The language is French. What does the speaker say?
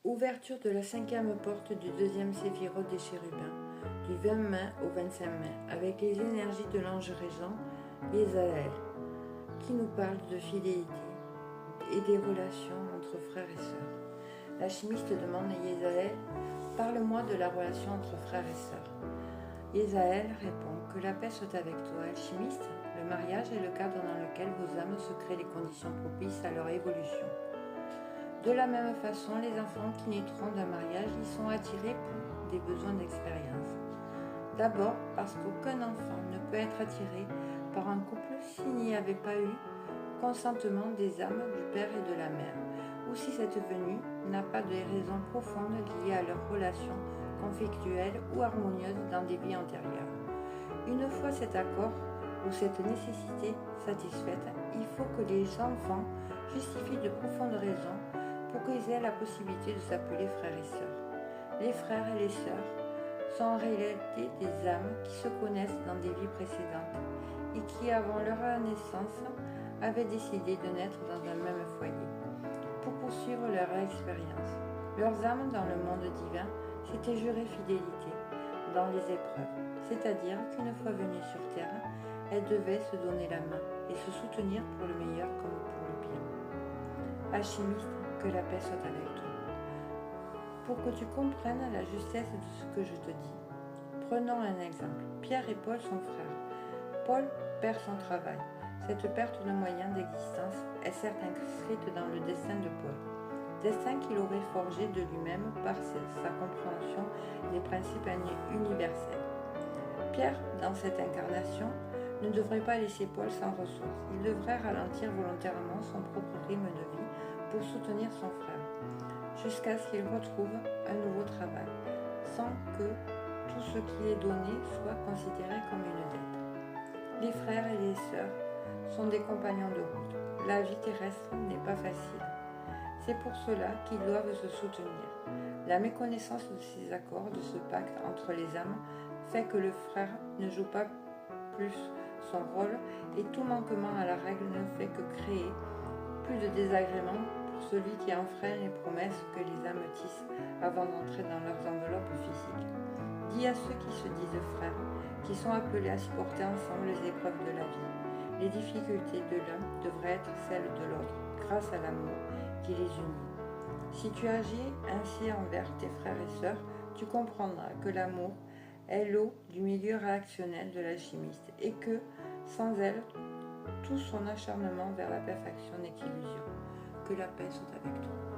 Ouverture de la 5e porte du 2e séphiroth des chérubins, du 20 mai au 25 mai, avec les énergies de l'ange régent Yezaël, qui nous parle de fidélité et des relations entre frères et sœurs. L'alchimiste demande à Yezaël, parle-moi de la relation entre frères et sœurs. Yezaël répond que la paix soit avec toi, alchimiste. Le mariage est le cadre dans lequel vos âmes se créent les conditions propices à leur évolution. De la même façon, les enfants qui naîtront d'un mariage y sont attirés pour des besoins d'expérience. D'abord parce qu'aucun enfant ne peut être attiré par un couple s'il n'y avait pas eu consentement des âmes du père et de la mère, ou si cette venue n'a pas de raisons profondes liées à leur relation conflictuelle ou harmonieuse dans des vies antérieures. Une fois cet accord ou cette nécessité satisfaite, il faut que les enfants justifient de profondes raisons pour qu'ils aient la possibilité de s'appeler frères et sœurs. Les frères et les sœurs sont en réalité des âmes qui se connaissent dans des vies précédentes et qui, avant leur naissance, avaient décidé de naître dans un même foyer pour poursuivre leur expérience. Leurs âmes dans le monde divin s'étaient juré fidélité dans les épreuves, c'est-à-dire qu'une fois venues sur terre, elles devaient se donner la main et se soutenir pour le meilleur comme pour le pire. Alchimiste, que la paix soit avec toi. Pour que tu comprennes la justesse de ce que je te dis, prenons un exemple. Pierre et Paul sont frères. Paul perd son travail. Cette perte de moyens d'existence est certes inscrite dans le destin de Paul, destin qu'il aurait forgé de lui-même par sa compréhension des principes universels. Pierre, dans cette incarnation, ne devrait pas laisser Paul sans ressources. Il devrait ralentir volontairement son propre rythme de vie pour soutenir son frère, jusqu'à ce qu'il retrouve un nouveau travail, sans que tout ce qui est donné soit considéré comme une dette. Les frères et les sœurs sont des compagnons de route. La vie terrestre n'est pas facile. C'est pour cela qu'ils doivent se soutenir. La méconnaissance de ces accords, de ce pacte entre les âmes, fait que le frère ne joue pas plus son rôle et tout manquement à la règle ne fait que créer plus de désagréments pour celui qui enfreint les promesses que les âmes tissent avant d'entrer dans leurs enveloppes physiques. Dis à ceux qui se disent frères, qui sont appelés à supporter ensemble les épreuves de la vie. Les difficultés de l'un devraient être celles de l'autre, grâce à l'amour qui les unit. Si tu agis ainsi envers tes frères et sœurs, tu comprendras que l'amour est l'eau du milieu réactionnel de l'alchimiste et que, sans elle, tout son acharnement vers la perfection n'est qu'illusion. Que la paix soit avec toi.